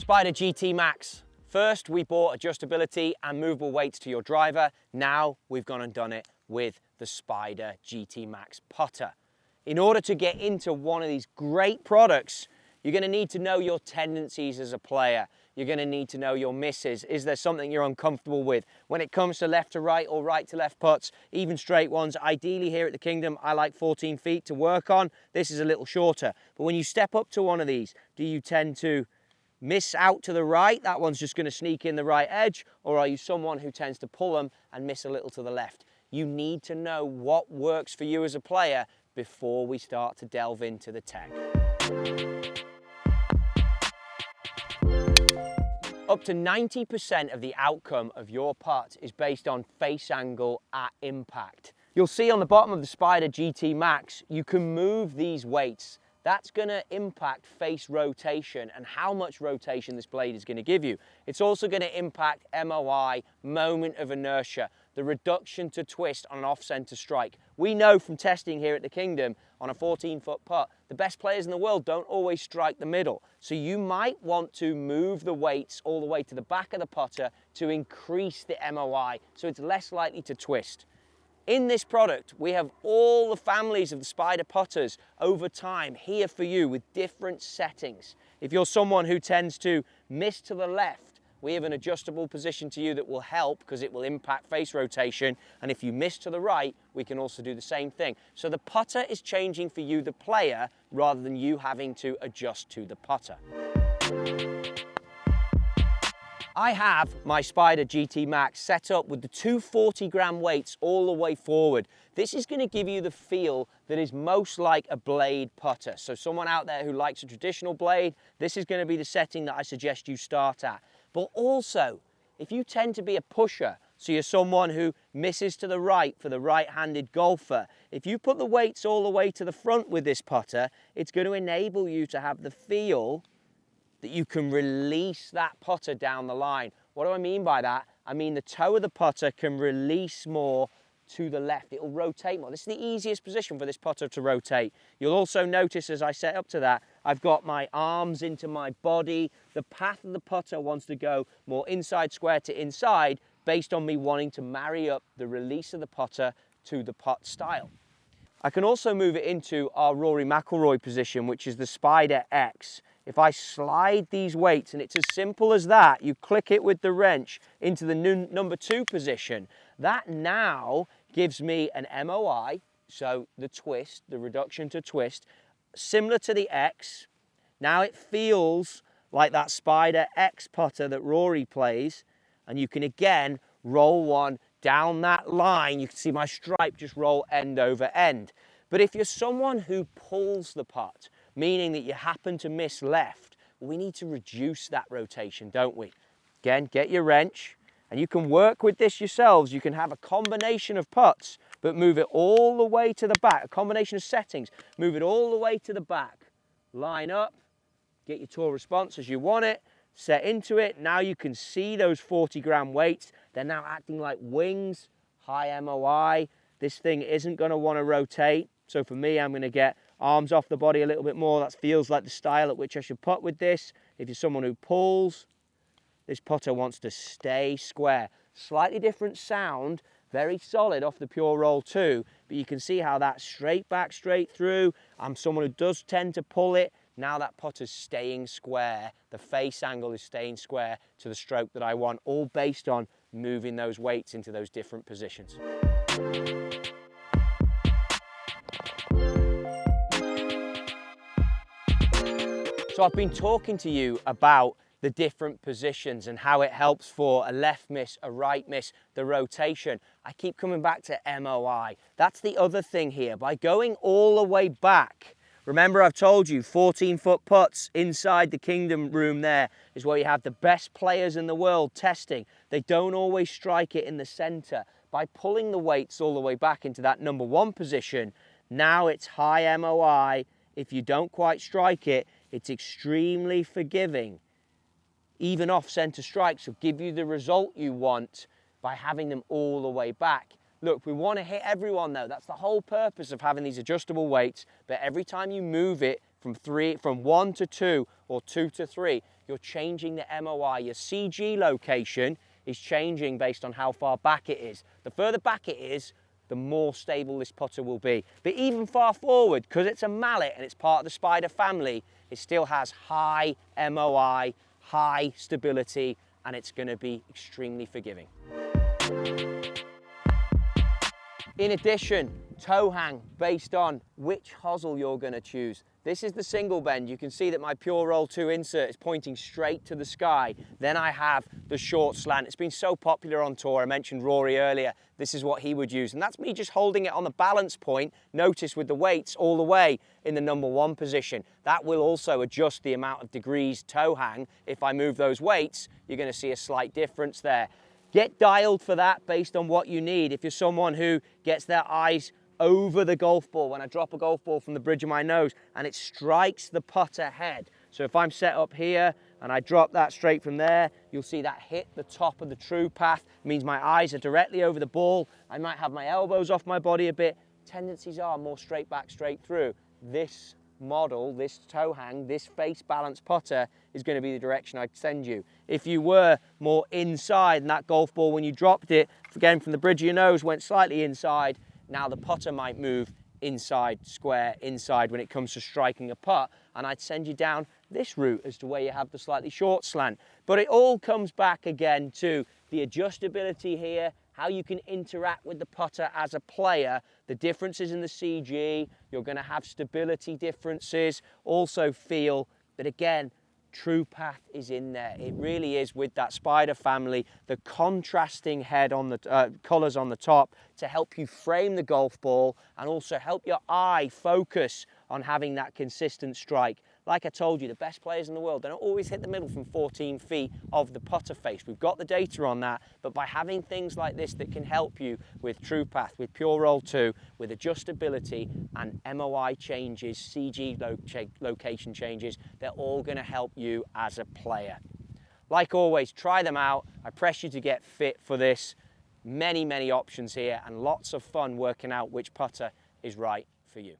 Spider GT Max. First, we brought adjustability and movable weights to your driver. Now we've gone and done it with the Spider GT Max putter. In order to get into one of these great products, you're going to need to know your tendencies as a player. You're going to need to know your misses. Is there something you're uncomfortable with? When it comes to left to right or right to left putts, even straight ones, ideally here at the Kingdom, I like 14 feet to work on. This is a little shorter. But when you step up to one of these, do you tend to miss out to the right? That one's just going to sneak in the right edge. Or are you someone who tends to pull them and miss a little to the left? You need to know what works for you as a player before we start to delve into the tech. Up to 90% of the outcome of your putt is based on face angle at impact. You'll see on the bottom of the Spider GT Max, you can move these weights. That's going to impact face rotation and how much rotation this blade is going to give you. It's also going to impact MOI, moment of inertia, the reduction to twist on an off-center strike. We know from testing here at the Kingdom on a 14-foot putt, the best players in the world don't always strike the middle. So you might want to move the weights all the way to the back of the putter to increase the MOI so it's less likely to twist. In this product, we have all the families of the Spider putters over time here for you with different settings. If you're someone who tends to miss to the left, we have an adjustable position to you that will help because it will impact face rotation. And if you miss to the right, we can also do the same thing. So the putter is changing for you, the player, rather than you having to adjust to the putter. I have my Spider GT Max set up with the two 40-gram weights all the way forward. This is going to give you the feel that is most like a blade putter. So someone out there who likes a traditional blade, this is going to be the setting that I suggest you start at. But also, if you tend to be a pusher, so you're someone who misses to the right for the right-handed golfer, if you put the weights all the way to the front with this putter, it's going to enable you to have the feel that you can release that putter down the line. What do I mean by that? I mean the toe of the putter can release more to the left. It'll rotate more. This is the easiest position for this putter to rotate. You'll also notice as I set up to that, I've got my arms into my body. The path of the putter wants to go more inside square to inside based on me wanting to marry up the release of the putter to the putt style. I can also move it into our Rory McIlroy position, which is the Spider X. If I slide these weights, and it's as simple as that, you click it with the wrench into the number 2 position, that now gives me an MOI, so the twist, the reduction to twist, similar to the X. Now it feels like that Spider X putter that Rory plays, and you can again roll one down that line. You can see my stripe just roll end over end. But if you're someone who pulls the putt, meaning that you happen to miss left, we need to reduce that rotation, don't we? Again, get your wrench, and you can work with this yourselves. You can have a combination of putts, but move it all the way to the back, a combination of settings. Move it all the way to the back. Line up, get your tour response as you want it, set into it. Now you can see those 40-gram weights. They're now acting like wings, high MOI. This thing isn't going to want to rotate. So for me, I'm going to get arms off the body a little bit more. That feels like the style at which I should putt with this. If you're someone who pulls, this putter wants to stay square. Slightly different sound, very solid off the Pure Roll 2, but you can see how that's straight back, straight through. I'm someone who does tend to pull it. Now that putter's staying square. The face angle is staying square to the stroke that I want, all based on moving those weights into those different positions. So I've been talking to you about the different positions and how it helps for a left miss, a right miss, the rotation. I keep coming back to MOI. That's the other thing here. By going all the way back, remember I've told you 14-foot putts inside the Kingdom room there is where you have the best players in the world testing. They don't always strike it in the center. By pulling the weights all the way back into that number 1 position, now it's high MOI. If you don't quite strike it, it's extremely forgiving. Even off-center strikes will give you the result you want by having them all the way back. Look, we want to hit everyone though. That's the whole purpose of having these adjustable weights, but every time you move it from 1 to 2 or 2 to 3, you're changing the MOI. Your CG location is changing based on how far back it is. The further back it is, the more stable this putter will be. But even far forward, because it's a mallet and it's part of the Spider family, it still has high MOI, high stability, and it's going to be extremely forgiving. In addition, toe hang based on which hosel you're going to choose. This is the single bend. You can see that my Pure Roll 2 insert is pointing straight to the sky. Then I have the short slant. It's been so popular on tour. I mentioned Rory earlier. This is what he would use. And that's me just holding it on the balance point, notice with the weights all the way in the number 1 position. That will also adjust the amount of degrees toe hang. If I move those weights, you're going to see a slight difference there. Get dialed for that based on what you need. If you're someone who gets their eyes over the golf ball, when I drop a golf ball from the bridge of my nose and it strikes the putter head. So if I'm set up here and I drop that straight from there, you'll see that hit the top of the true path. It means my eyes are directly over the ball. I might have my elbows off my body a bit. Tendencies are more straight back, straight through. This model, this toe hang, this face balance putter is going to be the direction I'd send you. If you were more inside and that golf ball, when you dropped it, again from the bridge of your nose, went slightly inside, now the putter might move inside, square, inside when it comes to striking a putt, and I'd send you down this route as to where you have the slightly short slant. But it all comes back again to the adjustability here, how you can interact with the putter as a player, the differences in the CG, you're going to have stability differences, also feel that again, true path is in there. It really is with that Spider family, the contrasting head on the colours on the top to help you frame the golf ball and also help your eye focus on having that consistent strike. Like I told you, the best players in the world, they don't always hit the middle from 14 feet of the putter face. We've got the data on that, but by having things like this that can help you with True Path, with Pure Roll 2, with adjustability and MOI changes, CG location changes, they're all going to help you as a player. Like always, try them out. I press you to get fit for this. Many, many options here and lots of fun working out which putter is right for you.